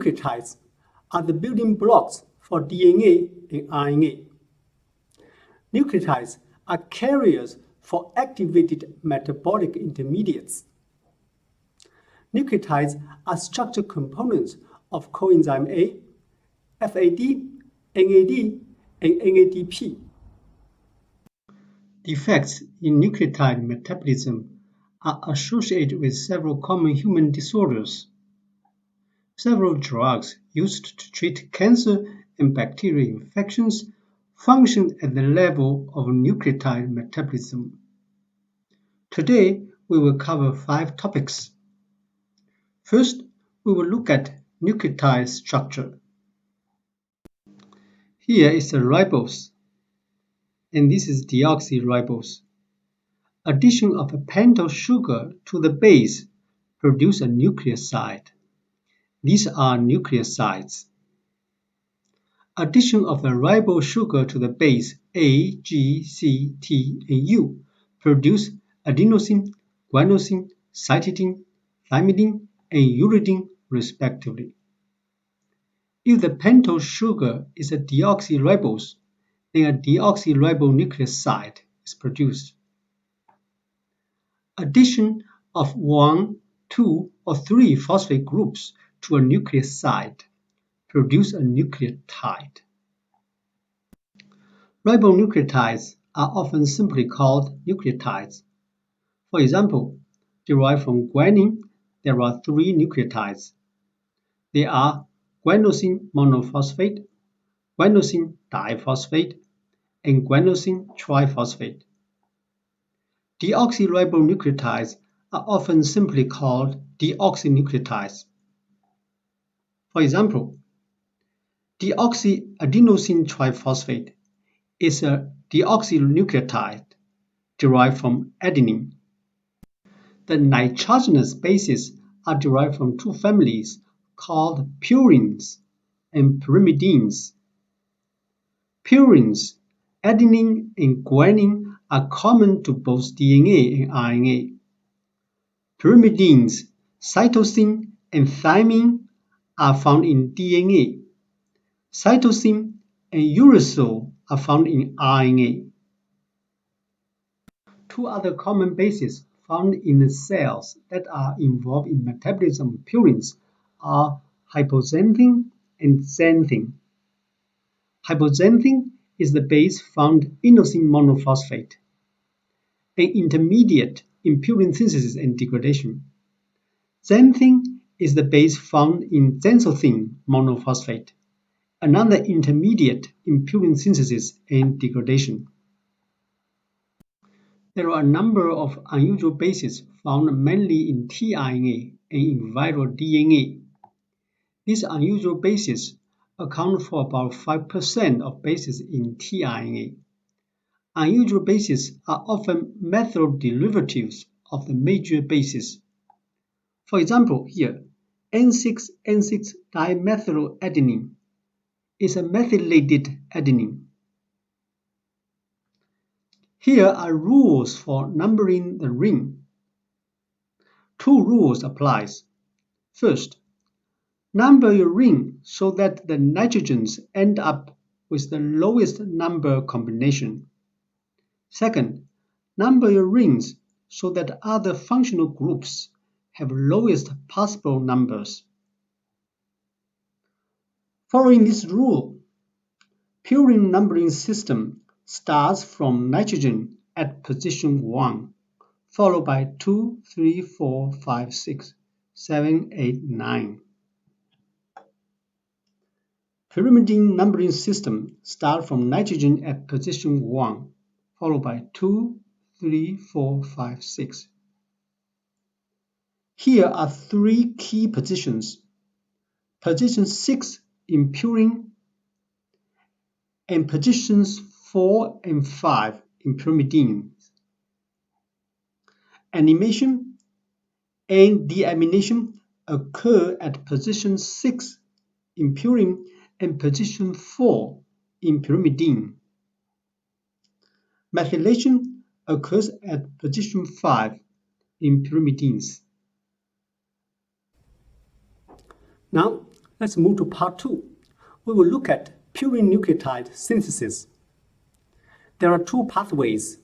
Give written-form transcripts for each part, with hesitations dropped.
Nucleotides are the building blocks for DNA and RNA. Nucleotides are carriers for activated metabolic intermediates. Nucleotides are structural components of coenzyme A, FAD, NAD, and NADP. Defects in nucleotide metabolism are associated with several common human disorders. Several drugs used to treat cancer and bacterial infections function at the level of nucleotide metabolism. Today, we will cover 5 topics. First, we will look at nucleotide structure. Here is a ribose, and this is deoxyribose. Addition of a pentose sugar to the base produces a nucleoside. These are nucleosides. Addition of a ribose sugar to the base A, G, C, T, and U produce adenosine, guanosine, cytidine, thymidine, and uridine respectively. If the pentose sugar is a deoxyribose, then a deoxyribonucleoside is produced. Addition of 1, 2, or 3 phosphate groups to a nucleoside produce a nucleotide. Ribonucleotides are often simply called nucleotides. For example, derived from guanine, there are 3 nucleotides. They are guanosine monophosphate, guanosine diphosphate, and guanosine triphosphate. Deoxyribonucleotides are often simply called deoxynucleotides. For example, deoxyadenosine triphosphate is a deoxynucleotide derived from adenine. The nitrogenous bases are derived from 2 families called purines and pyrimidines. Purines, adenine and guanine, are common to both DNA and RNA. Pyrimidines, cytosine and thymine, are found in DNA. Cytosine and uracil are found in RNA. 2 other common bases found in the cells that are involved in metabolism of purines are hypoxanthine and xanthine. Hypoxanthine is the base found in inosine monophosphate, an intermediate in purine synthesis and degradation. Xanthine is the base found in xanthine monophosphate, another intermediate in purine synthesis and degradation. There are a number of unusual bases found mainly in tRNA and in viral DNA. These unusual bases account for about 5% of bases in tRNA. Unusual bases are often methyl derivatives of the major bases. For example, here, N6-N6-dimethyladenine is a methylated adenine. Here are rules for numbering the ring. 2 rules apply. First, number your ring so that the nitrogens end up with the lowest number combination. Second, number your rings so that other functional groups have lowest possible numbers. Following this rule, purine numbering system starts from nitrogen at position 1, followed by 2, 3, 4, 5, 6, 7, 8, 9. Pyrimidine numbering system starts from nitrogen at position 1, followed by 2, 3, 4, 5, 6. Here are 3 key positions. Position 6 in purine and positions 4 and 5 in pyrimidine. Animation and deamination occur at position 6 in purine and position 4 in pyrimidine. Methylation occurs at position 5 in pyrimidines. Now, Let's move to part 2. We will look at purine nucleotide synthesis. There are two pathways,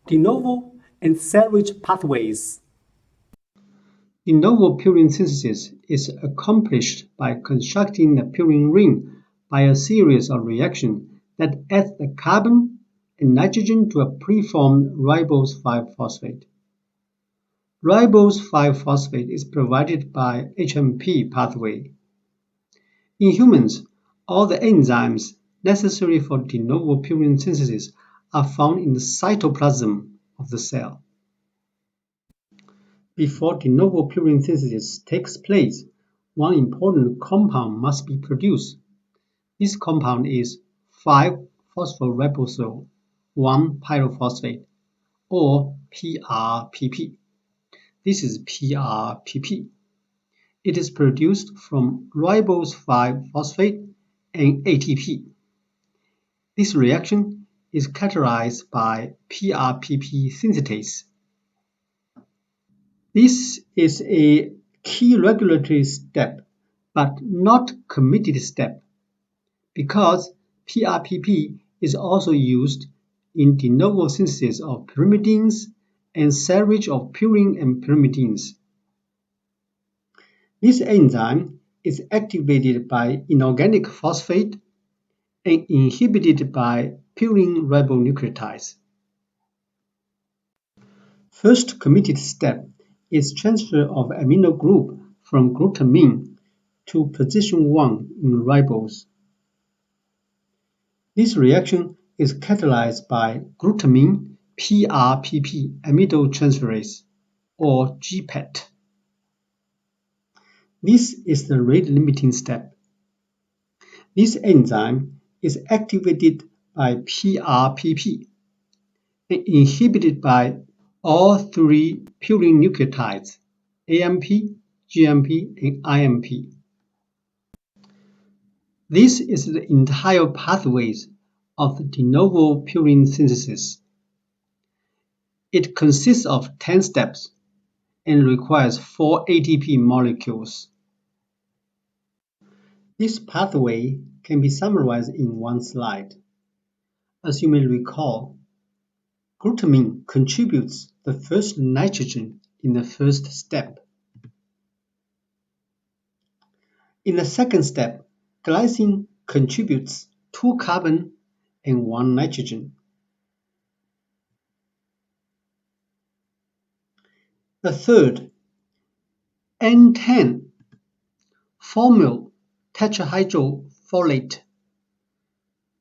de novo and salvage pathways. De novo purine synthesis is accomplished by constructing the purine ring by a series of reactions that add the carbon and nitrogen to a preformed ribose 5-phosphate. Ribose 5-phosphate is provided by HMP pathway. In humans, all the enzymes necessary for de novo purine synthesis are found in the cytoplasm of the cell. Before de novo purine synthesis takes place, one important compound must be produced. This compound is 5-phosphorybosol 1-pyrophosphate, or PRPP. This is PRPP. It is produced from ribose 5-phosphate and ATP. This reaction is catalyzed by PRPP synthetase. This is a key regulatory step, but not committed step, because PRPP is also used in de novo synthesis of pyrimidines and salvage of purine and pyrimidines. This enzyme is activated by inorganic phosphate and inhibited by purine ribonucleotides. First committed step is transfer of amino group from glutamine to position 1 in ribose. This reaction is catalyzed by glutamine PRPP amidinotransferase, or GPAT. This is the rate-limiting step. This enzyme is activated by PRPP and inhibited by all three purine nucleotides, AMP, GMP, and IMP. This is the entire pathways of the de novo purine synthesis. It consists of 10 steps and requires 4 ATP molecules. This pathway can be summarized in one slide. As you may recall, glutamine contributes the first nitrogen in the first step. In the second step, glycine contributes 2 carbon and 1 nitrogen. The third, N10 formyl tetrahydrofolate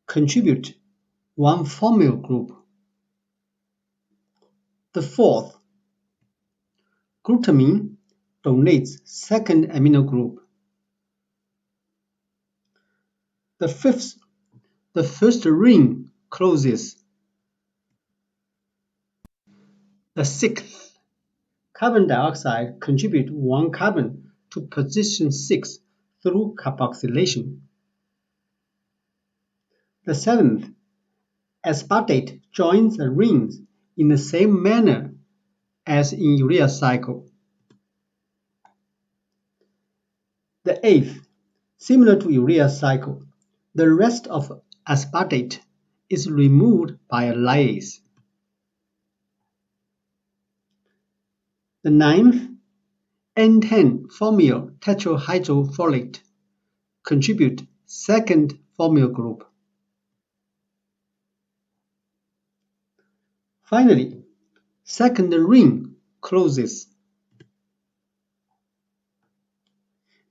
contribute 1 formyl group. The fourth, glutamine donates second amino group. The fifth, the first ring closes. The sixth, carbon dioxide contributes 1 carbon to position 6 through carboxylation. The seventh, aspartate joins the rings in the same manner as in urea cycle. The eighth, similar to urea cycle, the rest of aspartate is removed by a lyase. The ninth, N10 formyl tetrahydrofolate contribute second formyl group. Finally, second ring closes.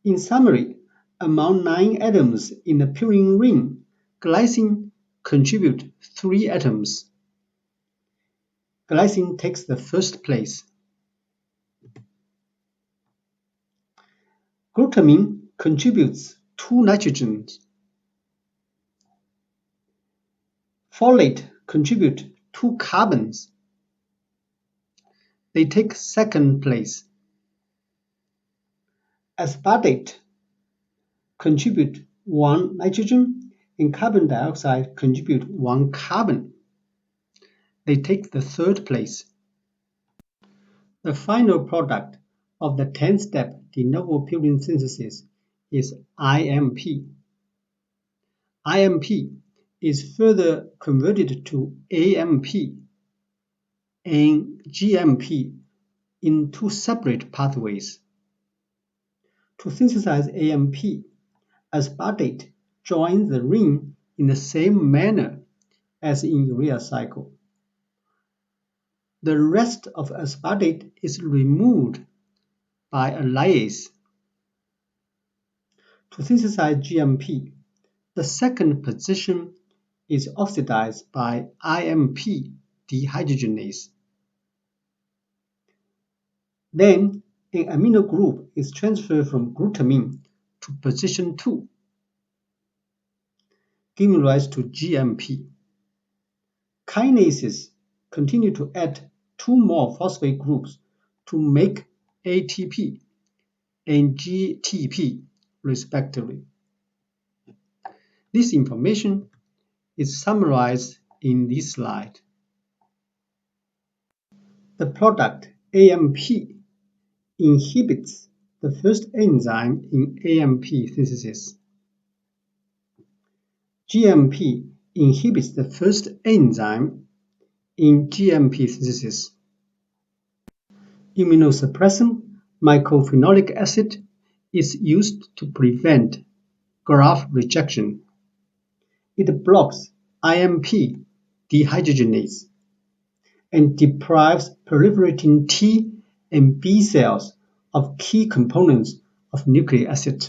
In summary, among 9 atoms in the purine ring, glycine contributes 3 atoms. Glycine takes the first place. Glutamine contributes 2 nitrogens. Folate contributes 2 carbons. They take second place. Aspartate contribute 1 nitrogen and carbon dioxide contribute 1 carbon. They take the third place. The final product of the 10-step de novo purine synthesis is IMP. IMP is further converted to AMP and GMP in two separate pathways. To synthesize AMP, aspartate joins the ring in the same manner as in urea cycle. The rest of aspartate is removed by a lyase. To synthesize GMP, the second position is oxidized by IMP dehydrogenase. Then an amino group is transferred from glutamine to position 2, giving rise to GMP. Kinases continue to add 2 more phosphate groups to make ATP and GTP, respectively. This information is summarized in this slide. The product AMP inhibits the first enzyme in AMP synthesis. GMP inhibits the first enzyme in GMP synthesis. Immunosuppressant mycophenolic acid is used to prevent graft rejection. It blocks IMP dehydrogenase and deprives proliferating T and B cells of key components of nucleic acid.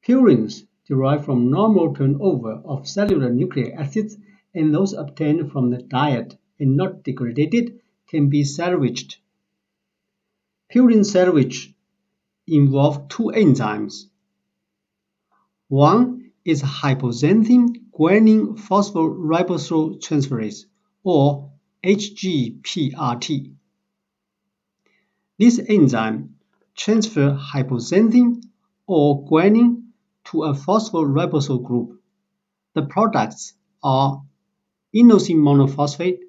Purines derived from normal turnover of cellular nucleic acids and those obtained from the diet and not degraded can be salvaged. Purine salvage involves 2 enzymes. One is hypoxanthine guanine phosphorylase transferase, or HGPRT. This enzyme transfers hypoxanthine or guanine to a phosphorylase group. The products are inosine monophosphate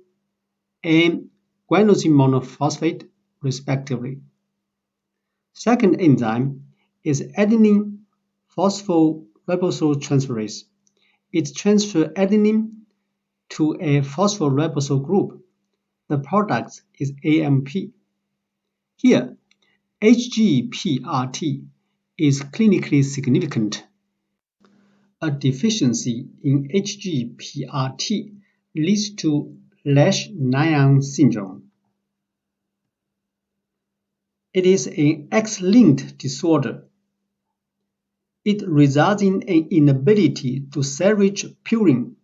and guanosine monophosphate, respectively. Second enzyme is adenine phosphorylase transferase. It transfers adenine to a phosphorylase group. The product is AMP. Here, HGPRT is clinically significant. A deficiency in HGPRT leads to Lesch-Nyhan syndrome. It is an X-linked disorder. It results in an inability to salvage purine,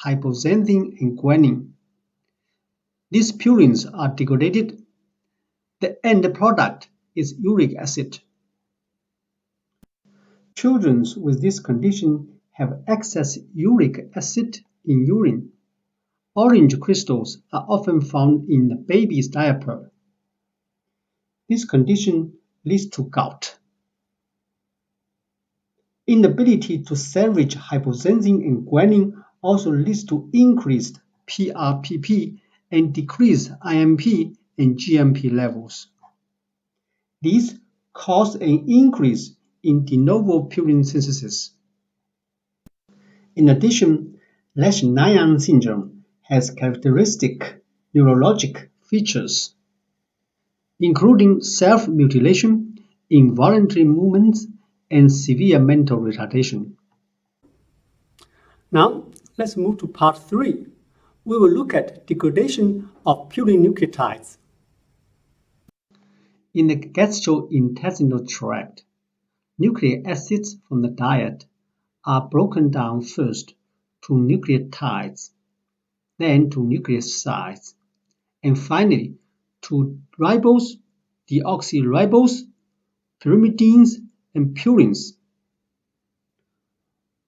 hypoxanthine, and guanine. These purines are degraded. The end product is uric acid. Children with this condition have excess uric acid in urine. Orange crystals are often found in the baby's diaper. This condition leads to gout. Inability to salvage hypoxanthine and guanine also leads to increased PRPP and decreased IMP and GMP levels. These cause an increase in de novo purine synthesis. In addition, Lesch-Nyhan syndrome has characteristic neurologic features, including self-mutilation, involuntary movements, and severe mental retardation. Now, let's move to part 3. We will look at degradation of purine nucleotides. In the gastrointestinal tract, nucleic acids from the diet are broken down first to nucleotides, then to nucleosides, and finally to ribose, deoxyribose, pyrimidines, and purines.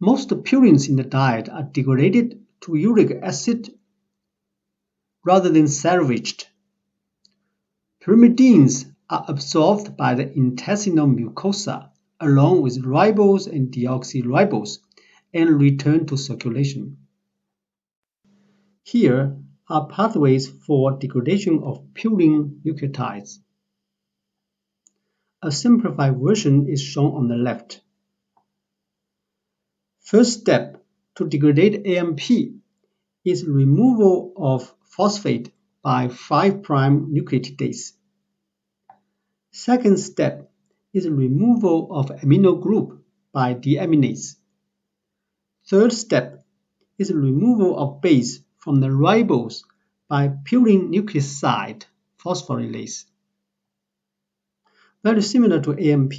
Most purines in the diet are degraded to uric acid rather than salvaged. Pyrimidines are absorbed by the intestinal mucosa along with ribose and deoxyribose and return to circulation. Here are pathways for degradation of purine nucleotides. A simplified version is shown on the left. First step to degrade AMP is removal of phosphate by 5' nucleotidase. Second step is removal of amino group by deaminase. Third step is removal of base from the ribose by purine nucleoside phosphorylase. Very similar to AMP,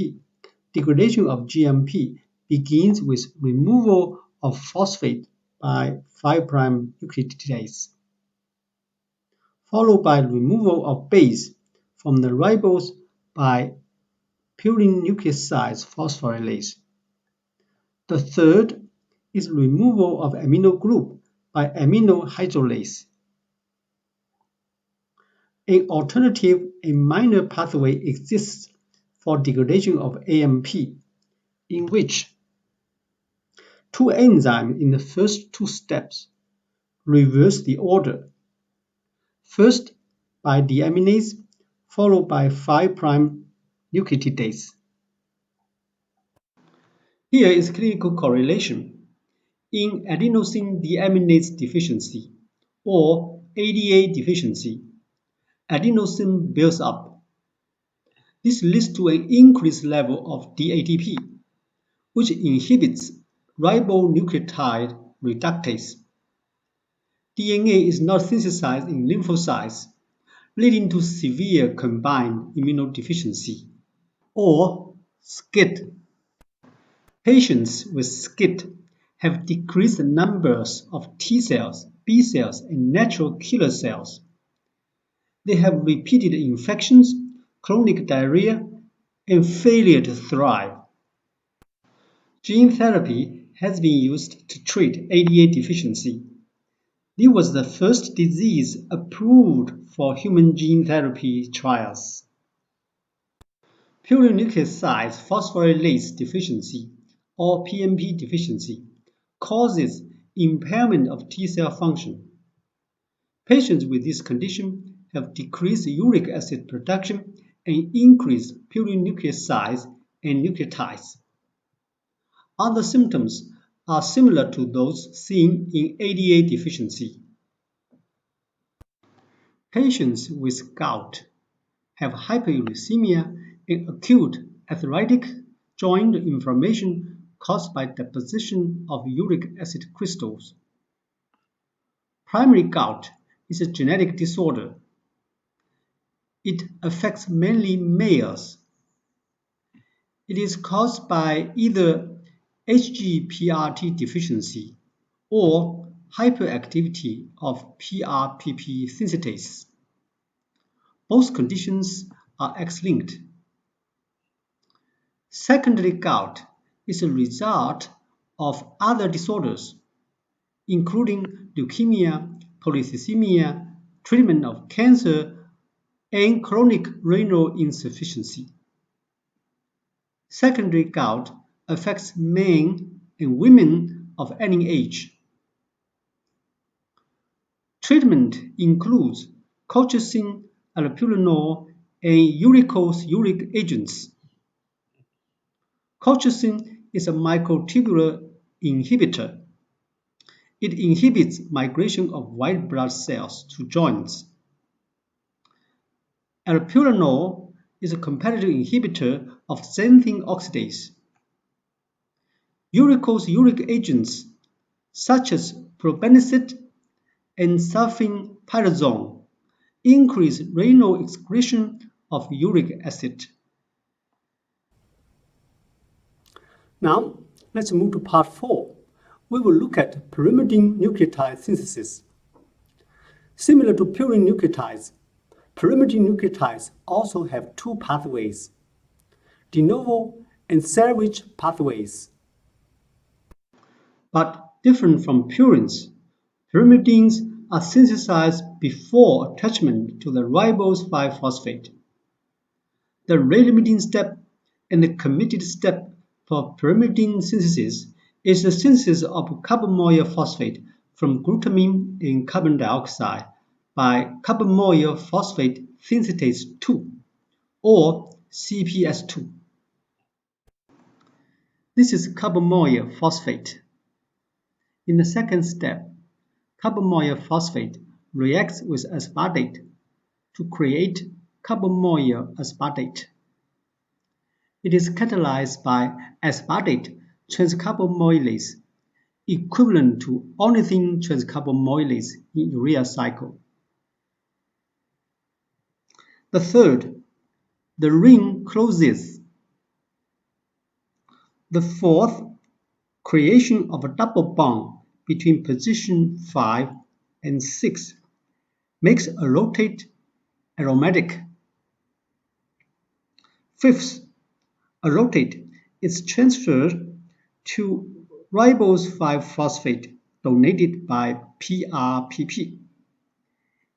degradation of GMP begins with removal of phosphate by 5' nucleotidase, followed by removal of base from the ribose by purine nucleoside phosphorylase. The third is removal of amino group by amino hydrolase. An alternative and minor pathway exists for degradation of AMP, in which two enzymes in the first two steps reverse the order, first by deaminase, followed by 5' nucleotidase. Here is clinical correlation. In adenosine deaminase deficiency, or ADA deficiency, adenosine builds up. This leads to an increased level of DATP, which inhibits ribonucleotide reductase. DNA is not synthesized in lymphocytes, leading to severe combined immunodeficiency, or SCID. Patients with SCID have decreased numbers of T cells, B cells, and natural killer cells. They have repeated infections, chronic diarrhea, and failure to thrive. Gene therapy has been used to treat ADA deficiency. This was the first disease approved for human gene therapy trials. Purine nucleoside phosphorylase deficiency, or PNP deficiency, causes impairment of T cell function. Patients with this condition have decreased uric acid production and increased purine nucleosides and nucleotides. Other symptoms are similar to those seen in ADA deficiency. Patients with gout have hyperuricemia and acute arthritic joint inflammation caused by deposition of uric acid crystals. Primary gout is a genetic disorder. It affects mainly males. It is caused by either HGPRT deficiency or hyperactivity of PRPP synthetase. Both conditions are X-linked. Secondary gout is a result of other disorders, including leukemia, polycythemia, treatment of cancer, and chronic renal insufficiency. Secondary gout affects men and women of any age. Treatment includes colchicine, allopurinol, and uricose uric agents. Colchicine is a microtubule inhibitor. It inhibits migration of white blood cells to joints. Allopurinol is a competitive inhibitor of xanthine oxidase. Uricose uric agents such as probenecid and sulfentrazone increase renal excretion of uric acid. Now, let's move to part 4. We will look at pyrimidine nucleotide synthesis. Similar to purine nucleotides, pyrimidine nucleotides also have two pathways, de novo and salvage pathways. But different from purines, pyrimidines are synthesized before attachment to the ribose 5-phosphate. The rate-limiting step and the committed step for pyrimidine synthesis is the synthesis of carbamoyl phosphate from glutamine and carbon dioxide by carbamoyl phosphate synthetase 2, or CPS2. This is carbamoyl phosphate. In the second step, carbamoyl phosphate reacts with aspartate to create carbamoyl aspartate. It is catalyzed by aspartate transcarbamylase, equivalent to ornithine transcarbamylase in urea cycle. The third, the ring closes. The fourth, creation of a double bond between position 5 and 6 makes a rotate aromatic. Fifth, a rotate is transferred to ribose 5-phosphate donated by PRPP.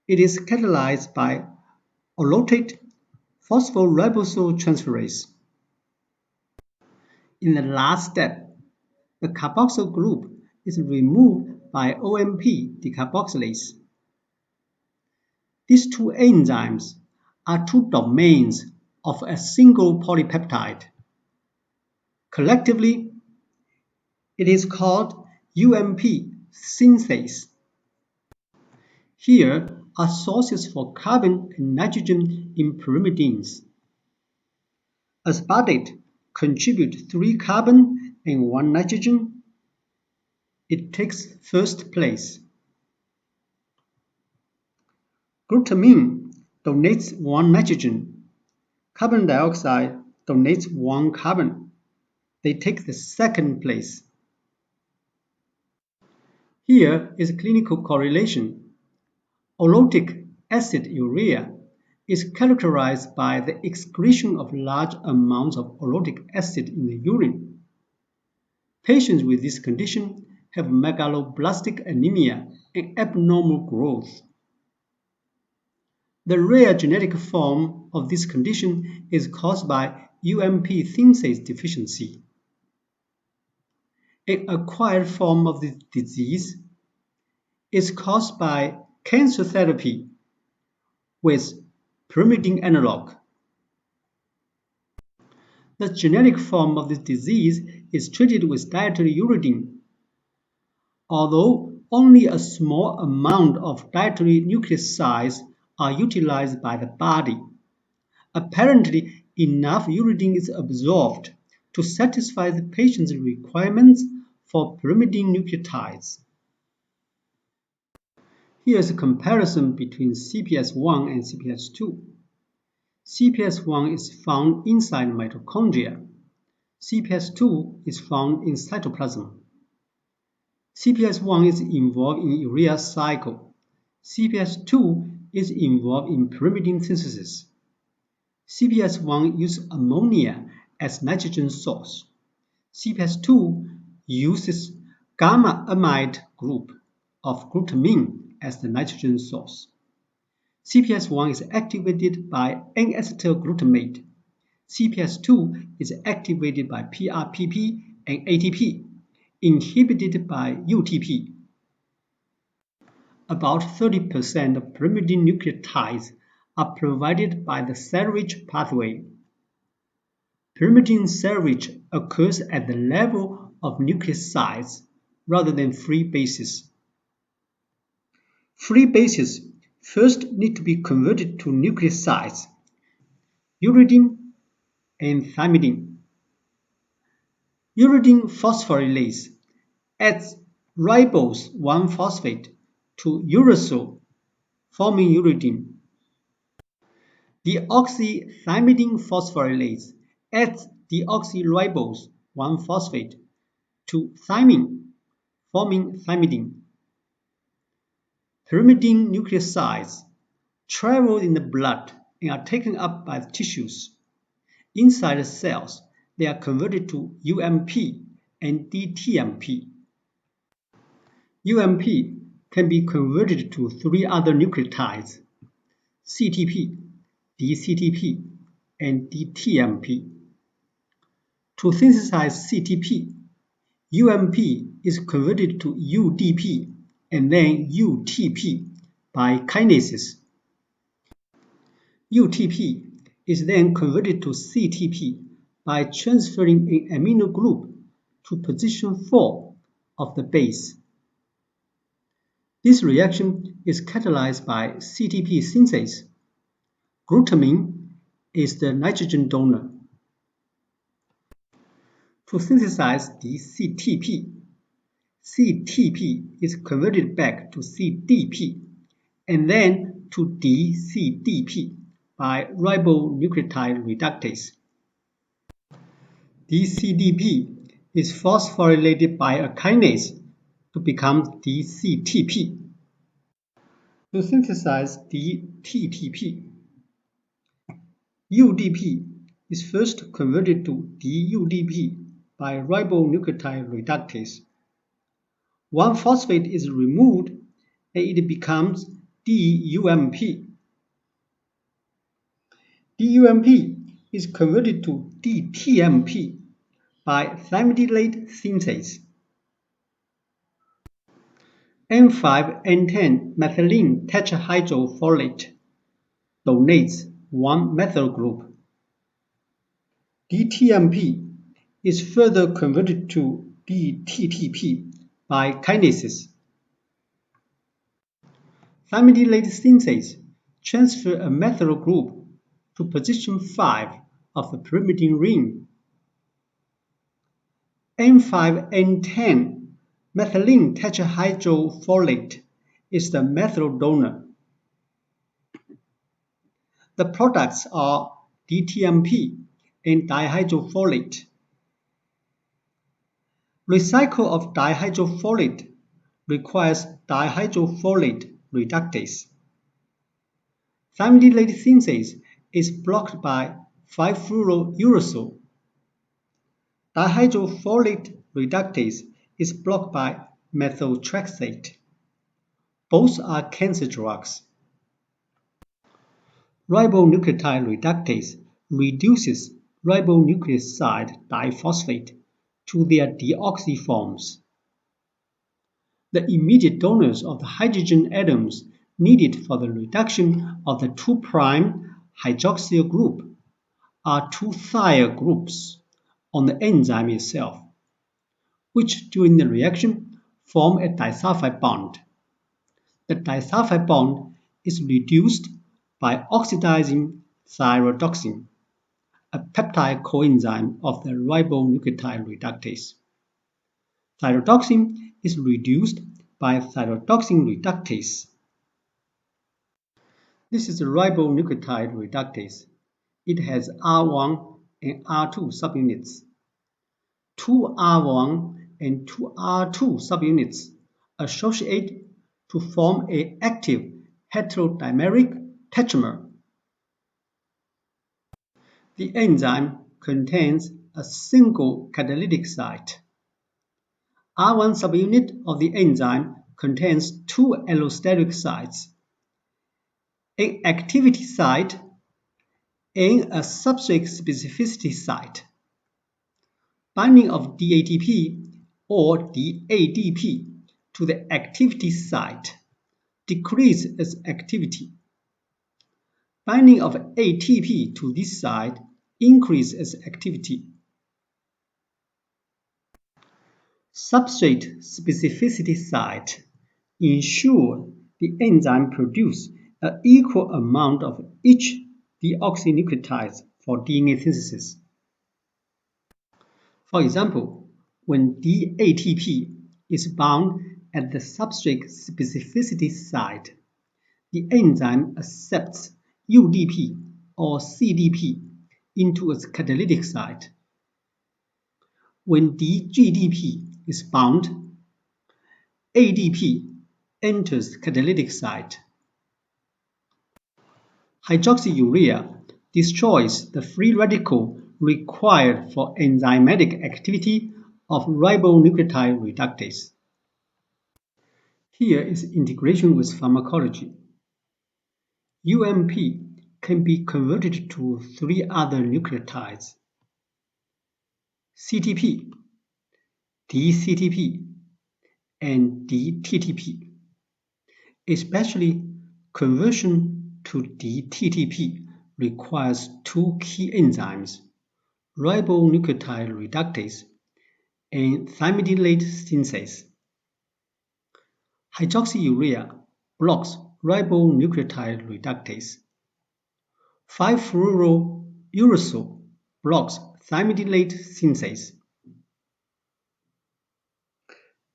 It is catalyzed by rotate phosphorylase transferase. In the last step, the carboxyl group is removed by OMP decarboxylase. These two enzymes are two domains of a single polypeptide. Collectively, it is called UMP synthase. Here are sources for carbon and nitrogen in pyrimidines. Aspartate contributes 3 carbon and 1 nitrogen. It takes first place. Glutamine donates 1 nitrogen. Carbon dioxide donates 1 carbon. They take the second place. Here is a clinical correlation. Orotic acid urea is characterized by the excretion of large amounts of orotic acid in the urine. Patients with this condition have megaloblastic anemia and abnormal growth. The rare genetic form of this condition is caused by UMP synthase deficiency. An acquired form of the disease is caused by cancer therapy with pyrimidine analog. The genetic form of this disease is treated with dietary uridine. Although only a small amount of dietary nucleosides are utilized by the body, apparently enough uridine is absorbed to satisfy the patient's requirements for pyrimidine nucleotides. Here is a comparison between CPS1 and CPS2. CPS1 is found inside mitochondria. CPS2 is found in cytoplasm. CPS1 is involved in urea cycle. CPS2 is involved in pyrimidine synthesis. CPS1 uses ammonia as nitrogen source. CPS2 uses gamma amide group of glutamine as the nitrogen source. CPS1 is activated by N-acetylglutamate. CPS2 is activated by PRPP and ATP, inhibited by UTP. About 30% of pyrimidine nucleotides are provided by the salvage pathway. Pyrimidine salvage occurs at the level of nucleosides rather than free bases. Free bases first need to be converted to nucleosides, uridine and thymidine. Uridine phosphorylase adds ribose 1-phosphate to uracil, forming uridine. Deoxythymidine phosphorylase adds deoxyribose 1-phosphate to thymine, forming thymidine. Pyrimidine nucleosides travel in the blood and are taken up by the tissues. Inside the cells, they are converted to UMP and DTMP. UMP can be converted to 3 other nucleotides: CTP, dCTP, and DTMP. To synthesize CTP, UMP is converted to UDP and then UTP by kinases. UTP is then converted to CTP by transferring an amino group to position 4 of the base. This reaction is catalyzed by CTP synthase. Glutamine is the nitrogen donor. To synthesize the CTP, CTP is converted back to CDP and then to DCDP by ribonucleotide reductase. DCDP is phosphorylated by a kinase to become DCTP. To synthesize DTTP, UDP is first converted to DUDP by ribonucleotide reductase. One phosphate is removed and it becomes DUMP. DUMP is converted to DTMP by thymidylate synthase. N5-N10 methylene tetrahydrofolate donates one methyl group. DTMP is further converted to DTTP by kinases. Thymidylate synthase transfers a methyl group to position 5 of the pyrimidine ring. N5-N10 methylene tetrahydrofolate is the methyl donor. The products are DTMP and dihydrofolate. Recycle of dihydrofolate requires dihydrofolate reductase. Thymidylate synthase is blocked by 5-fluorouracil. Dihydrofolate reductase is blocked by methotrexate. Both are cancer drugs. Ribonucleotide reductase reduces ribonucleoside diphosphate to their deoxy forms. The immediate donors of the hydrogen atoms needed for the reduction of the 2' hydroxyl group are 2 thiol groups on the enzyme itself, which during the reaction form a disulfide bond. The disulfide bond is reduced by oxidizing thyrodoxine, a peptide coenzyme of the ribonucleotide reductase. Thyrodoxine is reduced by thyrodoxine reductase. This is the ribonucleotide reductase. It has R1 and R2 subunits. 2 R1 and 2 R2 subunits associate to form an active heterodimeric tetramer. The enzyme contains a single catalytic site. R1 subunit of the enzyme contains 2 allosteric sites, an activity site and a substrate specificity site. Binding of DATP or DADP to the activity site decreases its activity. Binding of ATP to this site increases its activity. Substrate specificity site ensure the enzyme produces an equal amount of each deoxynucleotides for DNA synthesis. For example, when DATP is bound at the substrate specificity site, the enzyme accepts UDP or CDP into its catalytic site. When DGDP is bound, ADP enters catalytic site. Hydroxyurea destroys the free radical required for enzymatic activity of ribonucleotide reductase. Here is integration with pharmacology. UMP can be converted to 3 other nucleotides: CTP, DCTP, and DTTP. Especially conversion to DTTP requires two key enzymes, ribonucleotide reductase and thymidylate synthase. Hydroxyurea blocks ribonucleotide reductase. 5-fluorouracil blocks thymidylate synthase.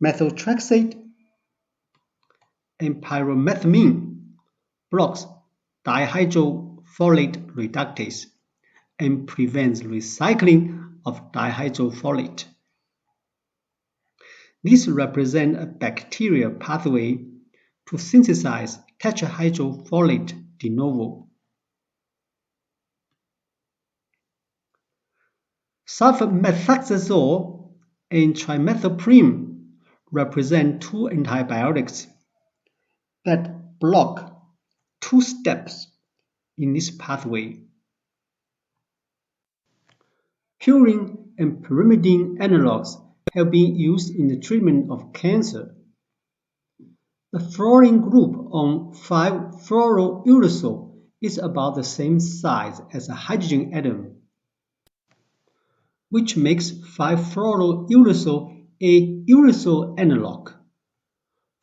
Methotrexate and pyrimethamine blocks dihydrofolate reductase and prevents recycling of dihydrofolate. These represent a bacterial pathway to synthesize tetrahydrofolate de novo. Sulfamethoxazole and trimethoprim represent two antibiotics that block two steps in this pathway. Purine and pyrimidine analogs have been used in the treatment of cancer. The fluorine group on 5-fluorouracil is about the same size as a hydrogen atom, which makes 5-fluorouracil a uracil analog.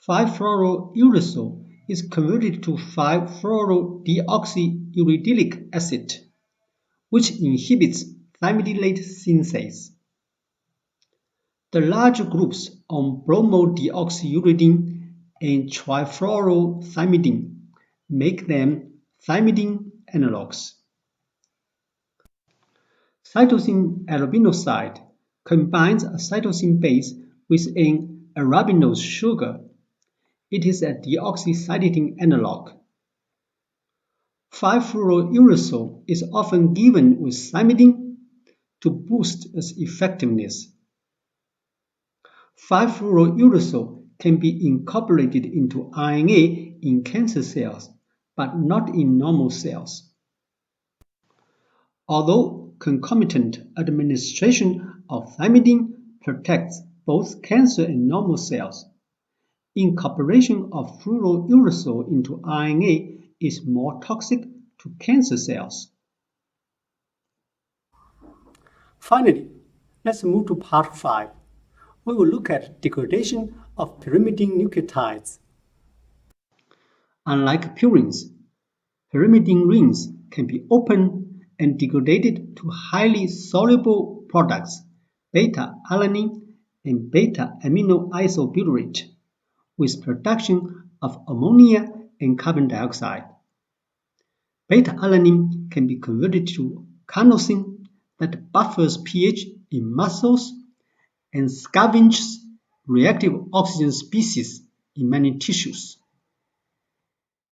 5-fluorouracil is converted to 5-fluorodeoxyuridylic acid, which inhibits thymidylate synthase. The large groups on bromodeoxyuridine and trifluorothymidine make them thymidine analogs. Cytosine arabinoside combines a cytosine base with an arabinose sugar. It is a deoxythymidine analog. 5-fluorouracil is often given with thymidine to boost its effectiveness. 5-fluorouracil can be incorporated into RNA in cancer cells, but not in normal cells. Although concomitant administration of thymidine protects both cancer and normal cells, incorporation of fluorouracil into RNA is more toxic to cancer cells. Finally, let's move to part 5. We will look at degradation of pyrimidine nucleotides. Unlike purines, pyrimidine rings can be opened and degraded to highly soluble products, beta-alanine and beta-aminoisobutyrate, with production of ammonia and carbon dioxide. Beta-alanine can be converted to carnosine that buffers pH in muscles and scavenges reactive oxygen species in many tissues.